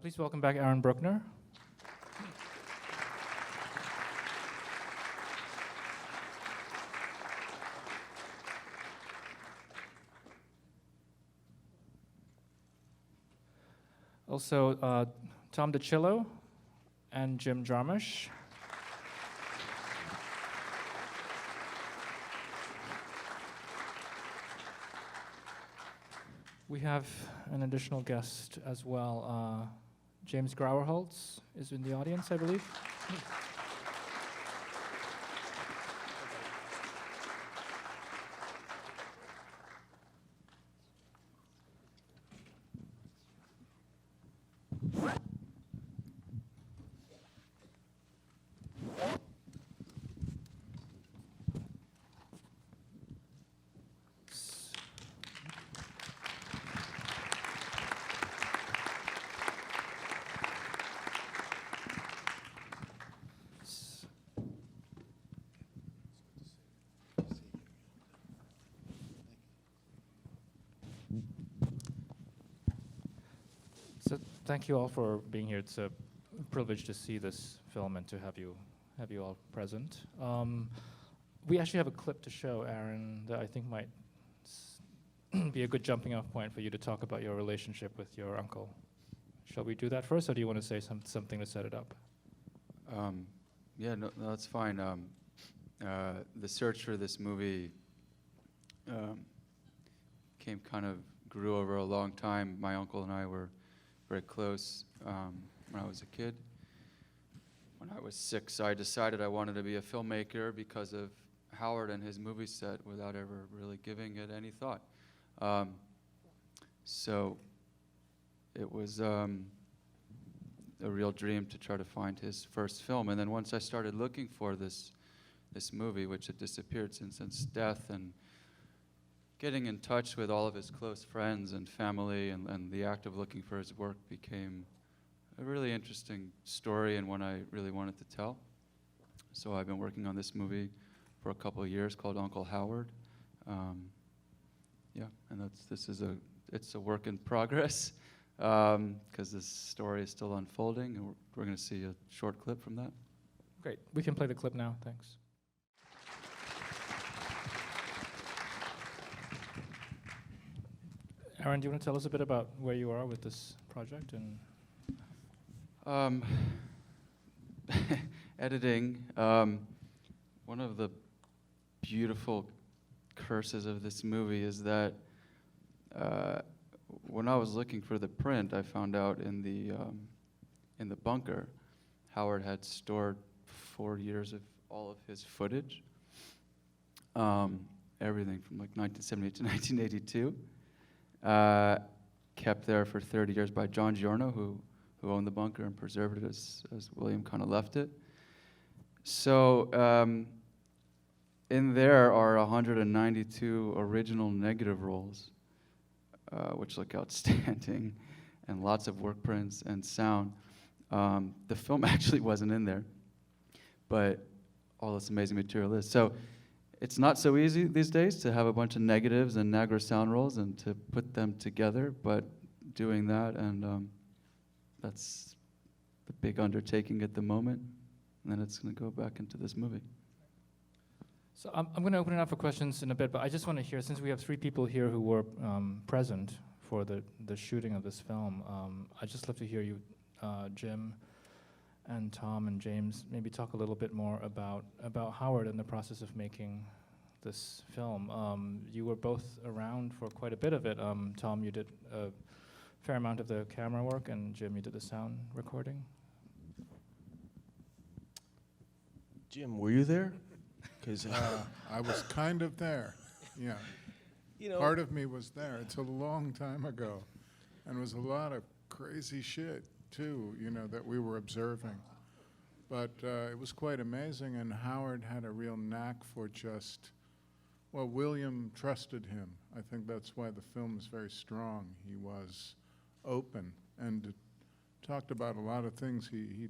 Please welcome back Aaron Brookner. Also, Tom DiCillo and Jim Jarmusch. We have an additional guest as well. James Grauerholz is in the audience, I believe. So thank you all for being here. It's a privilege to see this film and to have you all present. We actually have a clip to show, Aaron, that I think might be a good jumping off point for you to talk about your relationship with your uncle. Shall we do that first, or do you want to say something to set it up? Yeah, no, that's fine. The search for this movie grew over a long time. My uncle and I were very close when I was a kid. When I was 6, I decided I wanted to be a filmmaker because of Howard and his movie set without ever really giving it any thought. So it was a real dream to try to find his first film. And then once I started looking for this movie, which had disappeared since his death, and getting in touch with all of his close friends and family, and the act of looking for his work became a really interesting story and one I really wanted to tell. So I've been working on this movie for a couple of years called Uncle Howard. Yeah, and it's a work in progress because this story is still unfolding, and we're going to see a short clip from that. Great. We can play the clip now. Thanks. Aaron, do you want to tell us a bit about where you are with this project? And editing. One of the beautiful curses of this movie is that when I was looking for the print, I found out in the bunker, Howard had stored 4 years of all of his footage, everything from like 1978 to 1982. Kept there for 30 years by John Giorno, who owned the bunker and preserved it as William kind of left it. So in there are 192 original negative rolls, which look outstanding, and lots of work prints and sound. The film actually wasn't in there, but all this amazing material is. So it's not so easy these days to have a bunch of negatives and Niagara sound rolls and to put them together, but doing that, and that's the big undertaking at the moment, and then it's going to go back into this movie. so I'm going to open it up for questions in a bit, but I just want to hear, since we have 3 people here who were present for the shooting of this film, I'd just love to hear you, Jim and Tom and James, maybe talk a little bit more about Howard and the process of making this film. You were both around for quite a bit of it. Tom, you did a fair amount of the camera work, and Jim, you did the sound recording. Jim, were you there? Because I was kind of there, yeah. you know, Part of me was there. It's a long time ago. And it was a lot of crazy shit, too, that we were observing. But it was quite amazing, and Howard had a real knack for William trusted him. I think that's why the film is very strong. He was open and talked about a lot of things he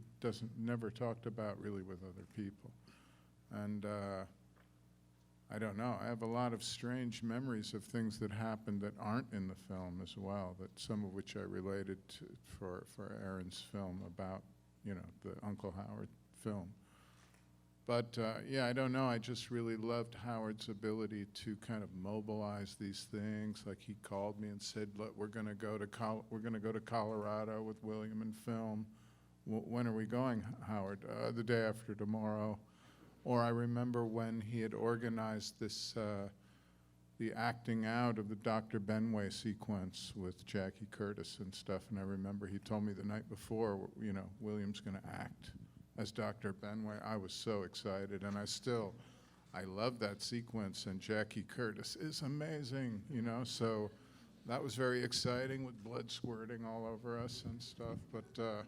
never talked about really with other people. And I don't know. I have a lot of strange memories of things that happened that aren't in the film as well, that some of which I related to for Aaron's film about, you know, the Uncle Howard film. But yeah, I don't know. I just really loved Howard's ability to kind of mobilize these things. Like he called me and said, "Look, we're going to go to Colorado with William and film. When are we going, Howard? The day after tomorrow." Or I remember when he had organized this, the acting out of the Dr. Benway sequence with Jackie Curtis and stuff. And I remember he told me the night before, you know, William's going to act as Dr. Benway. I was so excited, and I love that sequence, and Jackie Curtis is amazing, you know, so that was very exciting with blood squirting all over us and stuff, but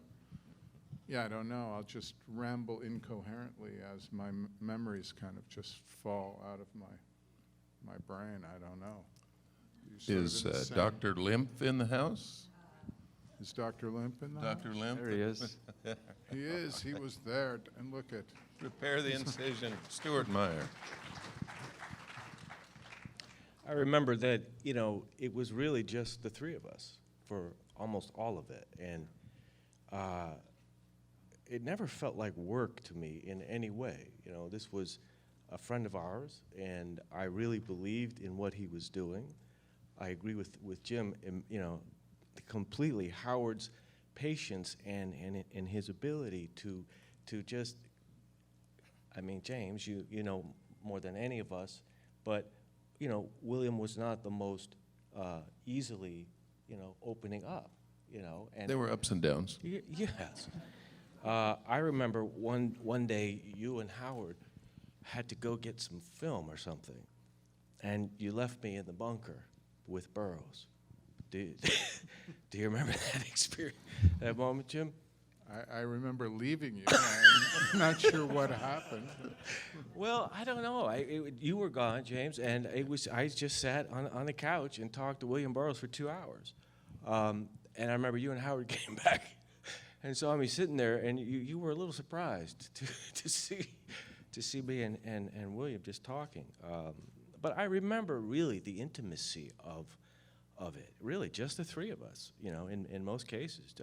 yeah, I don't know, I'll just ramble incoherently as my memories kind of just fall out of my brain, I don't know. Is Dr. Limp in the house? Is Dr. Limp in the house? Dr. Limp? There he is. He is, he was there, and look at. Repair the incision. Stuart Meyer. I remember that, you know, it was really just the three of us for almost all of it. And it never felt like work to me in any way. You know, this was a friend of ours, and I really believed in what he was doing. I agree with Jim, you know, completely. Howard's patience and his ability to just, I mean, James, you know more than any of us, but, you know, William was not the most easily, you know, opening up, you know. And There were ups and downs. yes. I remember one day you and Howard had to go get some film or something, and you left me in the bunker with Burroughs. Do you remember that experience, that moment, Jim? I remember leaving you. I'm not sure what happened. Well, I don't know. You were gone, James, and I just sat on the couch and talked to William Burroughs for 2 hours. And I remember you and Howard came back and saw me sitting there, and you were a little surprised to see me and William just talking. But I remember really the intimacy of it, really just the three of us, you know, in most cases.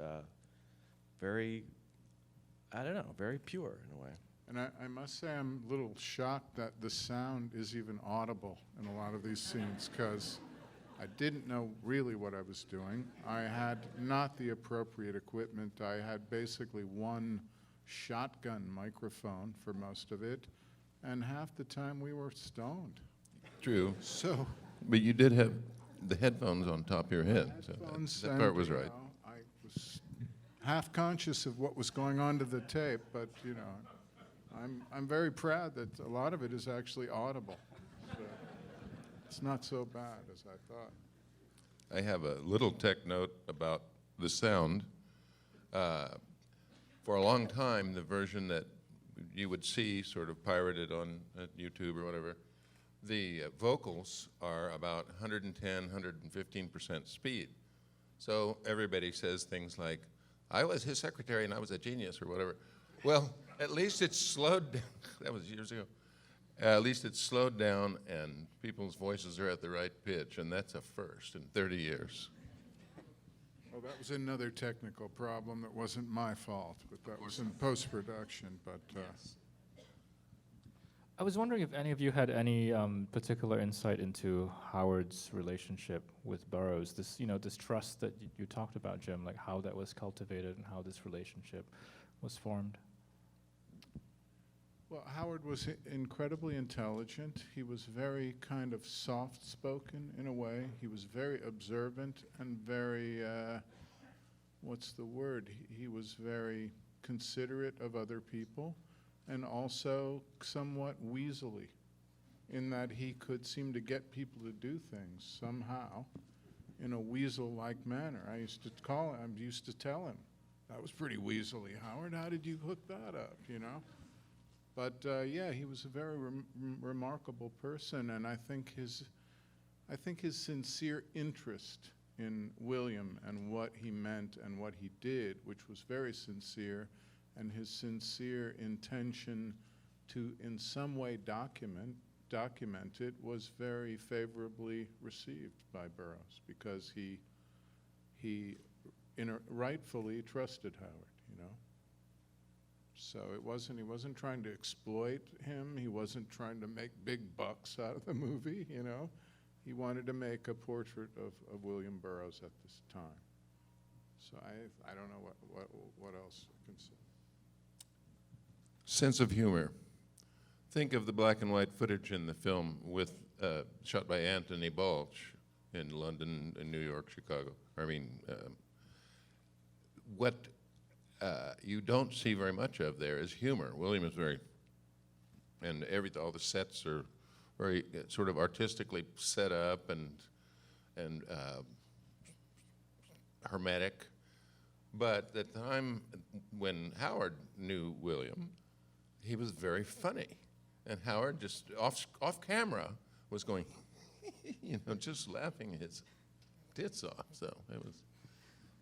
Very, I don't know, very pure in a way. And I must say I'm a little shocked that the sound is even audible in a lot of these scenes, because I didn't know really what I was doing. I had not the appropriate equipment. I had basically one shotgun microphone for most of it, and half the time we were stoned. True. So But you did have the headphones on top of your head. So headphones that and, part was you right. know, I was half conscious of what was going on to the tape, but you know, I'm very proud that a lot of it is actually audible. So it's not so bad as I thought. I have a little tech note about the sound. For a long time, the version that you would see sort of pirated on YouTube or whatever, the vocals are about 110, 115% speed. So everybody says things like, I was his secretary and I was a genius or whatever. Well, at least it's slowed down. That was years ago. At least it's slowed down and people's voices are at the right pitch, and that's a first in 30 years. Well, that was another technical problem that wasn't my fault, but that was in post-production. But I was wondering if any of you had any particular insight into Howard's relationship with Burroughs. This, you know, this trust that you talked about, Jim, like how that was cultivated and how this relationship was formed. well, Howard was incredibly intelligent. He was very kind of soft-spoken in a way. He was very observant and very, what's the word? He was very considerate of other people, and also somewhat weaselly, in that he could seem to get people to do things somehow in a weasel-like manner. I used to tell him, that was pretty weaselly, Howard. How did you hook that up, you know? But yeah, he was a very remarkable person, and I think his sincere interest in William and what he meant and what he did, which was very sincere, and his sincere intention to in some way document document it, was very favorably received by Burroughs because he rightfully trusted Howard, you know. So he wasn't trying to exploit him. He wasn't trying to make big bucks out of the movie, you know. He wanted to make a portrait of William Burroughs at this time. So I don't know what else I can say. Sense of humor. Think of the black and white footage in the film with shot by Anthony Balch in London, in New York, Chicago. I mean, what you don't see very much of there is humor. William is very, and all the sets are very sort of artistically set up and hermetic. But at the time when Howard knew William, he was very funny. And Howard just off camera was going, you know, just laughing his tits off. So it was,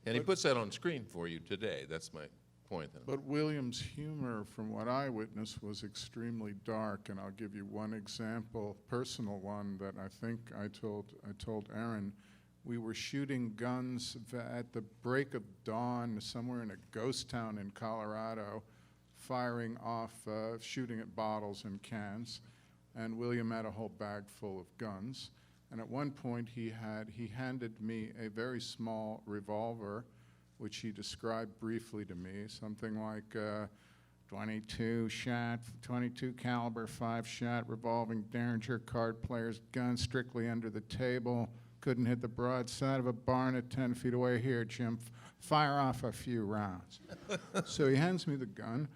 and he puts that on screen for you today. That's my point. But William's humor, from what I witnessed, was extremely dark, and I'll give you one example, personal one, that I think I told Aaron. We were shooting guns at the break of dawn somewhere in a ghost town in Colorado, firing off, shooting at bottles and cans, and William had a whole bag full of guns. And at one point he handed me a very small revolver, which he described briefly to me, something like 22 caliber, 5-shot revolving Derringer card player's gun, strictly under the table, couldn't hit the broadside of a barn at 10 feet away. Here, Jim, fire off a few rounds. So he hands me the gun.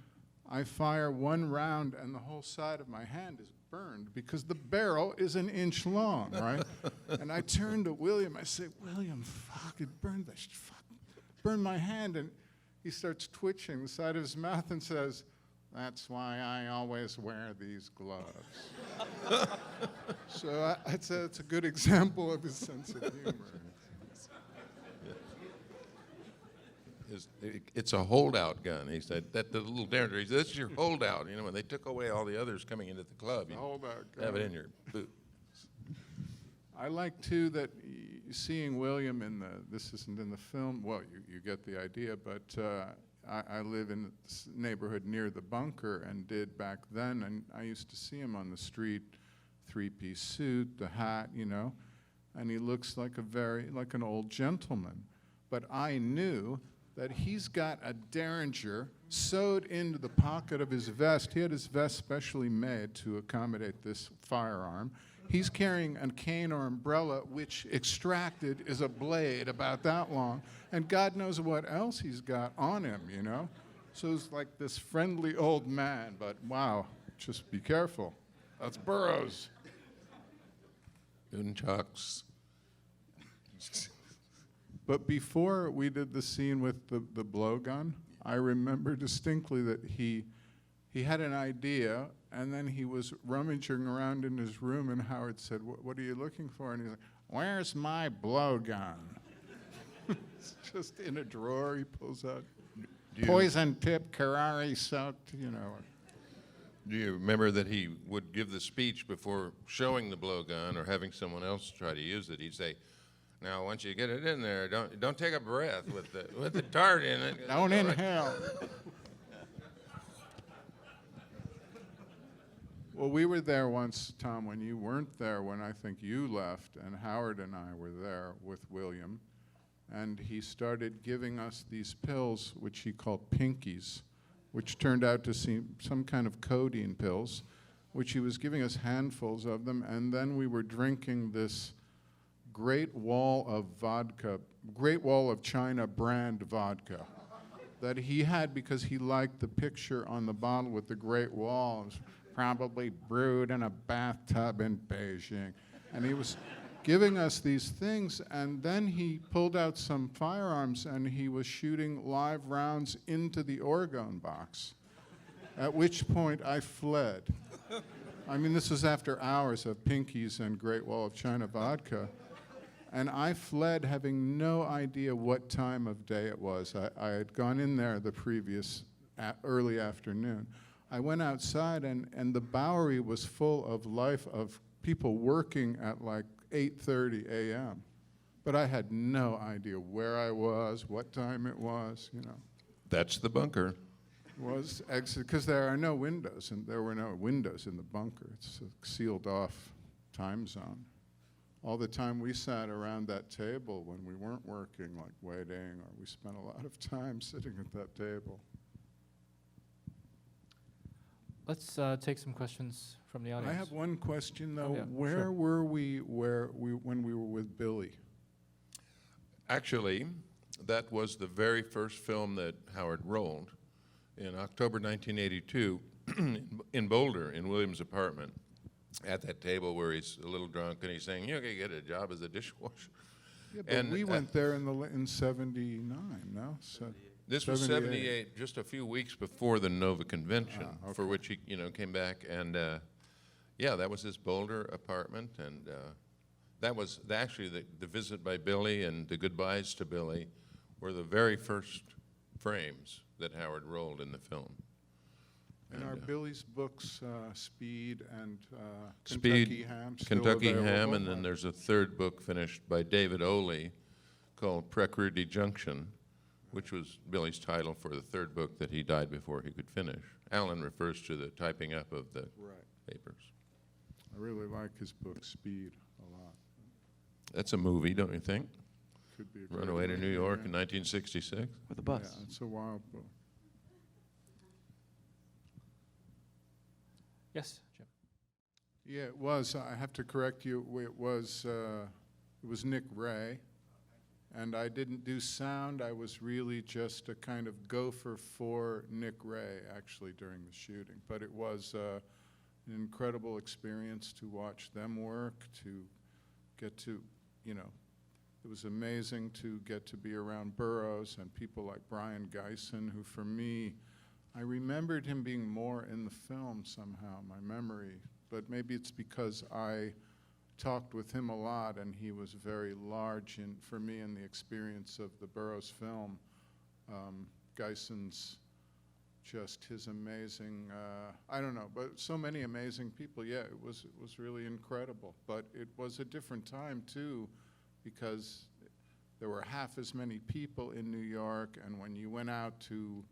I fire one round, and the whole side of my hand is burned because the barrel is an inch long, right? And I turn to William. I say, William, fuck, it burned my hand. And he starts twitching the side of his mouth and says, that's why I always wear these gloves. So it's a good example of his sense of humor. It's a holdout gun. He said that the little Derringer. He said, "This is your holdout." You know, when they took away all the others coming into the club, you Holdout gun. have it in your boot. I like too that seeing William this isn't in the film. Well, you get the idea, but I live in this neighborhood near the bunker and did back then, and I used to see him on the street, 3-piece suit, the hat, you know, and he looks like an old gentleman. But I knew that he's got a Derringer sewed into the pocket of his vest. He had his vest specially made to accommodate this firearm. He's carrying a cane or umbrella, which extracted is a blade about that long, and God knows what else he's got on him, you know? So it's like this friendly old man, but wow, just be careful. That's Burroughs. Nunchucks. But before we did the scene with the blowgun, I remember distinctly that he had an idea, and then he was rummaging around in his room, and Howard said, what are you looking for? And he's like, where's my blowgun? It's just in a drawer he pulls out. Poison tip, Carrari soaked, you know. Do you remember that he would give the speech before showing the blowgun or having someone else try to use it? He'd say, "Now, once you get it in there, don't take a breath with the dart in it. Don't inhale." Well, we were there once, Tom, when you weren't there, when I think you left, and Howard and I were there with William, and he started giving us these pills, which he called pinkies, which turned out to be some kind of codeine pills, which he was giving us handfuls of them, and then we were drinking this Great Wall of China brand vodka that he had because he liked the picture on the bottle with the Great Wall. It was probably brewed in a bathtub in Beijing. And he was giving us these things, and then he pulled out some firearms and he was shooting live rounds into the orgone box, at which point I fled. I mean, this was after hours of pinkies and Great Wall of China vodka. And I fled having no idea what time of day it was. I had gone in there the previous early afternoon. I went outside, and the Bowery was full of life, of people working at like 8:30 a.m. But I had no idea where I was, what time it was, you know. That's the bunker. Was exit, because there are no windows, and there were no windows in the bunker. It's a sealed off time zone. All the time we sat around that table when we weren't working, like waiting, or we spent a lot of time sitting at that table. Let's take some questions from the audience. I have one question though. Oh, yeah, Where sure. were we when we were with Billy? Actually, that was the very first film that Howard rolled in October 1982 in Boulder, in William's apartment, at that table where he's a little drunk and he's saying, "You're gonna get a job as a dishwasher." Yeah, but And, we went there in '79, no? So This was 78. 78, just a few weeks before the Nova Convention, for which he, came back. And yeah, that was his Boulder apartment, and that was actually the visit by Billy and the goodbyes to Billy were the very first frames that Howard rolled in the film. And are Billy's books Speed and Speed, Kentucky Ham still Kentucky Ham, available? and then there's a third book finished by David Oley called Prelude Junction, which was Billy's title for the third book that he died before he could finish. Allen refers to the typing up of the Right. papers. I really like his book Speed a lot. That's a movie, don't you think? Could be a great Runaway to movie, New York yeah. in 1966. With a bus. Yeah, it's a wild book. Yes, Jim. Yeah, it was. I have to correct you. It was Nick Ray, and I didn't do sound. I was really just a kind of gopher for Nick Ray, actually, during the shooting. But it was an incredible experience to watch them work, to get to, it was amazing to get to be around Burroughs and people like Brion Gysin, who for me, I remembered him being more in the film somehow, my memory, but maybe it's because I talked with him a lot and he was very large for me in the experience of the Burroughs film. Gysin's just his amazing, I don't know, but so many amazing people. Yeah, it was really incredible, but it was a different time too, because there were half as many people in New York, and when you went out to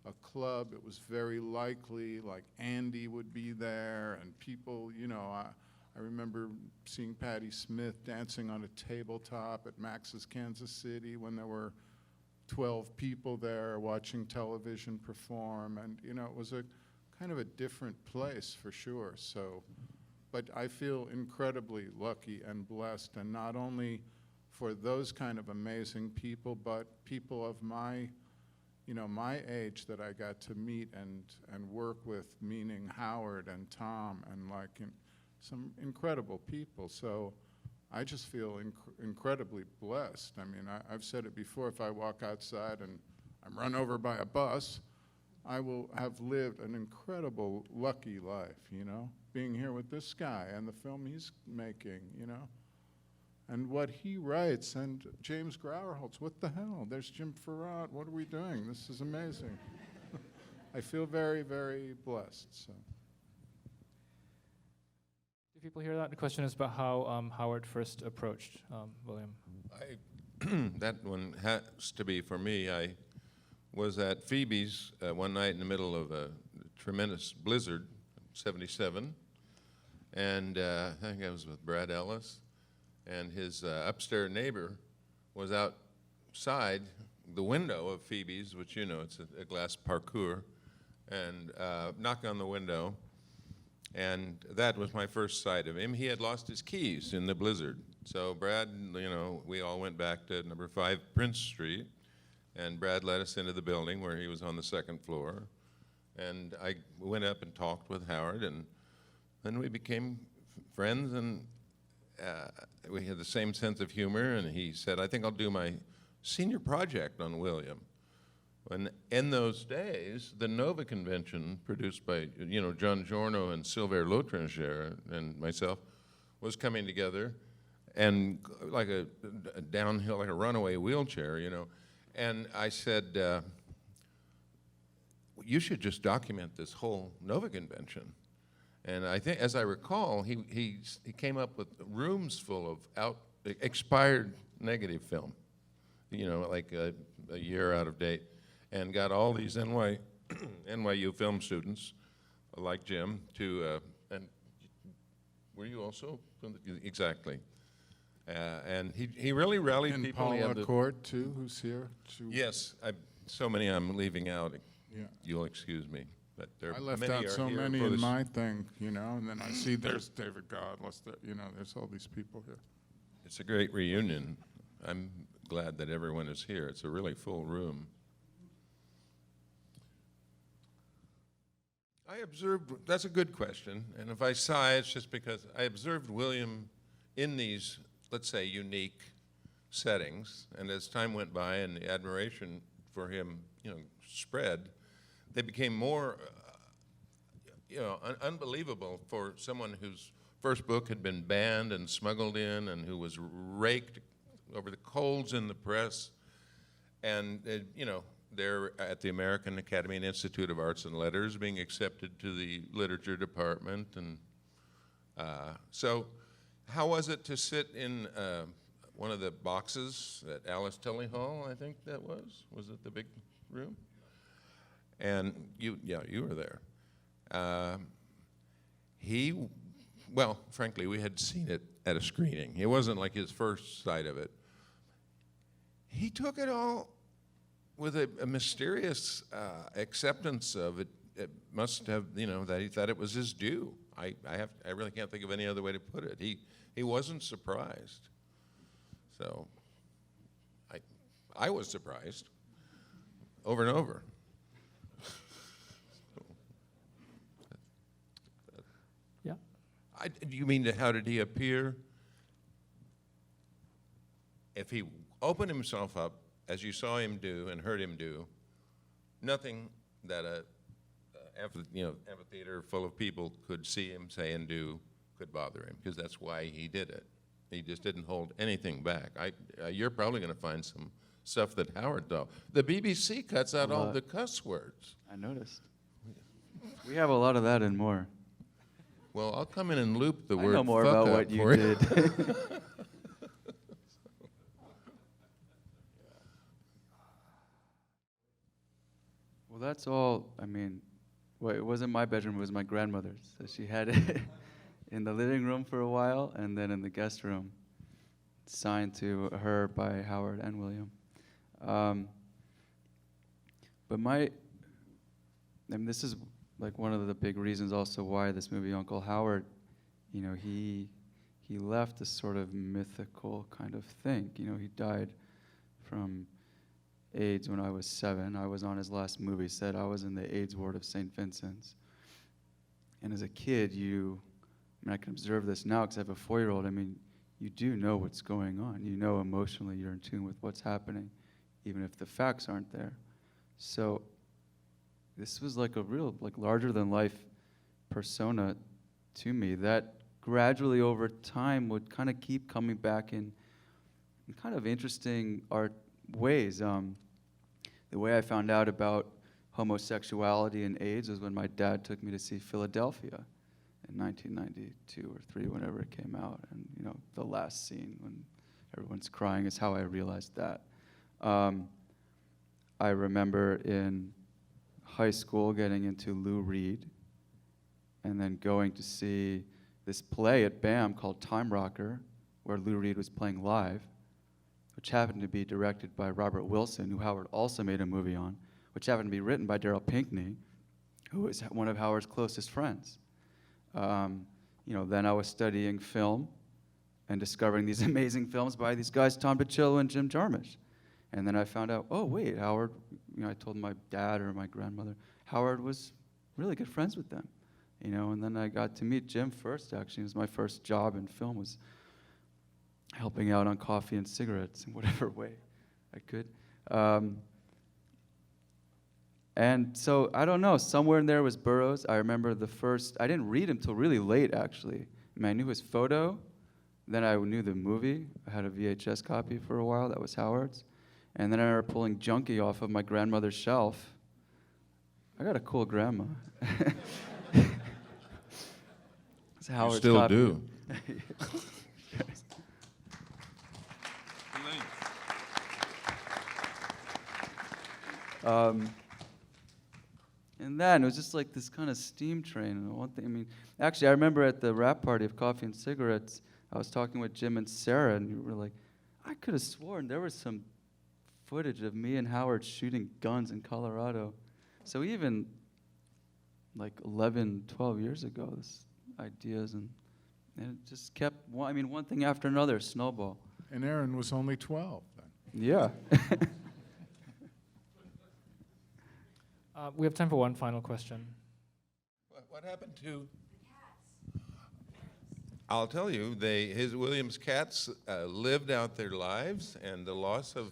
a club, it was very likely like Andy would be there, and people, I remember seeing Patti Smith dancing on a tabletop at Max's Kansas City when there were 12 people there watching television perform, and it was a kind of a different place for sure. So, but I feel incredibly lucky and blessed, and not only for those kind of amazing people, but people of my age that I got to meet and work with, meaning Howard and Tom and some incredible people. So I just feel incredibly blessed. I mean, I've said it before, if I walk outside and I'm run over by a bus, I will have lived an incredible, lucky life, being here with this guy and the film he's making, and what he writes, and James Grauerholz, what the hell? There's Jim Farad, what are we doing? This is amazing. I feel very, very blessed. So. Do people hear that? The question is about how Howard first approached William. That one has to be for me. I was at Phoebe's one night in the middle of a tremendous blizzard, '77, and I think I was with Brad Ellis, and his upstairs neighbor was outside the window of Phoebe's, which it's a glass parkour, and knocked on the window, and that was my first sight of him. He had lost his keys in the blizzard. So Brad, we all went back to number 5 Prince Street, and Brad led us into the building where he was on the 2nd floor. And I went up and talked with Howard, and then we became friends, and we had the same sense of humor, and he said, I think I'll do my senior project on William. And in those days, the Nova Convention, produced by John Giorno and Sylvain L'Autringer and myself, was coming together, and like a downhill, like a runaway wheelchair, And I said, you should just document this whole Nova convention. And I think, as I recall, he came up with rooms full of expired negative film, you know, like a year out of date, and got all these NYU film students, like Jim, to, and were you also? Exactly. And he really rallied And people. Paula Cord, too, who's here. Yes, so many I'm leaving out. Yeah. You'll excuse me. But there I left many out are so here many for in this- my thing, you know, and then I see there's David Godless, you know, there's all these people here. It's a great reunion. I'm glad that everyone is here. It's a really full room. I observed, that's a good question, and if I sigh, it's just because I observed William in these, let's say, unique settings, and as time went by and the admiration for him, you know, spread, they became more, you know, unbelievable for someone whose first book had been banned and smuggled in and who was raked over the coals in the press, and, you know, they're at the American Academy and Institute of Arts and Letters being accepted to the literature department. And so how was it to sit in one of the boxes at Alice Tully Hall, I think that was? Was it the big room? And you were there. Well, frankly, we had seen it at a screening. It wasn't like his first sight of it. He took it all with a mysterious acceptance of it. It must have, you know, that he thought it was his due. I really can't think of any other way to put it. He wasn't surprised. So I was surprised over and over. Yeah. You mean how did he appear? If he opened himself up, as you saw him do and heard him do, nothing that a amphitheater full of people could see him say and do could bother him, because that's why he did it. He just didn't hold anything back. You're probably going to find some stuff that Howard does. The BBC cuts out all the cuss words. I noticed. We have a lot of that and more. Well, I'll come in and loop the I word know more fuck about up what you for did. Well, that's all. I mean, well, it wasn't my bedroom, it was my grandmother's. So she had it in the living room for a while and then in the guest room, signed to her by Howard and William. But this is like one of the big reasons also why this movie, Uncle Howard, you know, he left this sort of mythical kind of thing. You know, he died from AIDS when I was 7. I was on his last movie set. I was in the AIDS ward of St. Vincent's. And as a kid, I can observe this now because I have a 4-year-old. I mean, you do know what's going on. You know emotionally you're in tune with what's happening, even if the facts aren't there. So this was like a real, like, larger-than-life persona to me that gradually over time would kind of keep coming back in kind of interesting art ways. The way I found out about homosexuality and AIDS was when my dad took me to see Philadelphia in 1992 or 3, whenever it came out. And, you know, the last scene when everyone's crying is how I realized that. I remember in high school getting into Lou Reed and then going to see this play at BAM called Time Rocker, where Lou Reed was playing live, which happened to be directed by Robert Wilson, who Howard also made a movie on, which happened to be written by Darryl Pinckney, who is one of Howard's closest friends. You know, then I was studying film and discovering these amazing films by these guys, Tom DiCillo and Jim Jarmusch. And then I found out, oh, wait, Howard, you know, I told my dad or my grandmother, Howard was really good friends with them. You know, and then I got to meet Jim first, actually. It was my first job in film, was helping out on coffee and cigarettes in whatever way I could. And so, I don't know, somewhere in there was Burroughs. I remember I didn't read him till really late, actually. I mean, I knew his photo, then I knew the movie. I had a VHS copy for a while, that was Howard's. And then I remember pulling Junkie off of my grandmother's shelf I got a cool grandma. It's You Howard's still copy. do. And then it was just like this kind of steam train. And one thing, I mean, actually, I remember at the wrap party of Coffee and Cigarettes, I was talking with Jim and Sarah, and you were like, I could have sworn there was some footage of me and Howard shooting guns in Colorado. So even like 11, 12 years ago, this ideas, and it just kept, one thing after another, snowball. And Aaron was only 12 then. Yeah. We have time for one final question. What happened to? I'll tell you, William's cats lived out their lives, and the loss of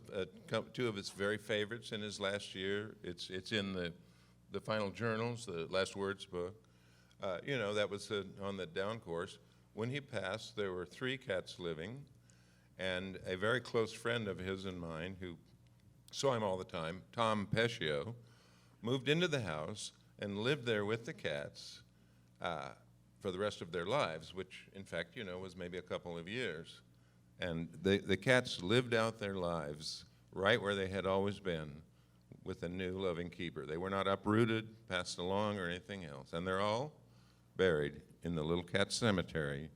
two of his very favorites in his last year. It's in the final journals, the Last Words book. That was on the down course. When he passed, there were 3 cats living, and a very close friend of his and mine, who saw him all the time, Tom Pescio, moved into the house and lived there with the cats for the rest of their lives, which, in fact, was maybe a couple of years. And the cats lived out their lives right where they had always been, with a new loving keeper. They were not uprooted, passed along, or anything else. And they're all buried in the little cat cemetery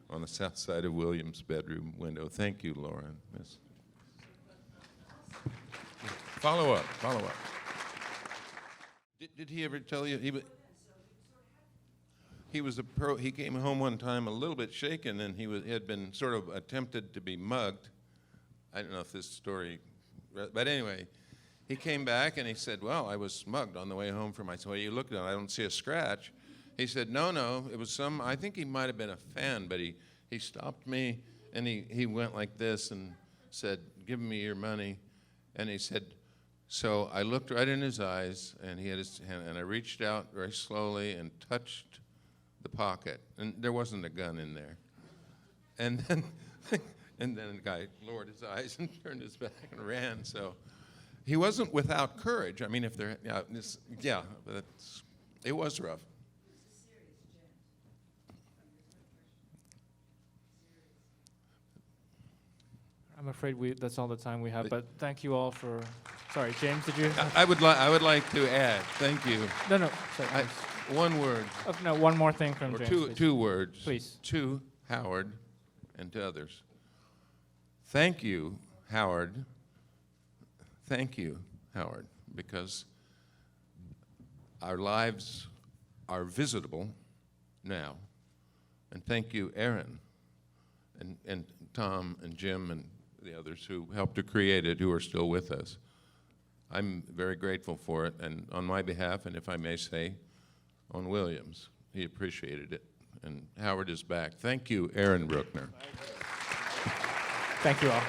on the south side of William's bedroom window. Thank you, Lauren. Yes. Follow up. Did he ever tell you he was a pro? He came home one time a little bit shaken, and he had been sort of attempted to be mugged. I don't know if this story, but anyway, he came back and he said, "Well, I was mugged on the way home from." I said, "Well, you looked at it. I don't see a scratch." He said, "No, it was I think he might have been a fan, but he stopped me and he went like this and said, 'Give me your money,' and he said." So I looked right in his eyes, and he had his hand, and I reached out very slowly and touched the pocket, and there wasn't a gun in there. And then, the guy lowered his eyes and turned his back and ran. So he wasn't without courage. I mean, but it was rough. I'm afraid that's all the time we have, but thank you all for... Sorry, James, did you... I would like to add, thank you. No, sorry. One word. No, one more thing from Or James, please. two words. Please. To Howard and to others. Thank you, Howard. Thank you, Howard, because our lives are visitable now. And thank you, Aaron, and Tom and Jim and the others who helped to create it, who are still with us. I'm very grateful for it, and on my behalf, and if I may say, on William's, he appreciated it. And Howard is back. Thank you, Aaron Brookner. Thank you all.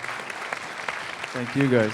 Thank you, guys.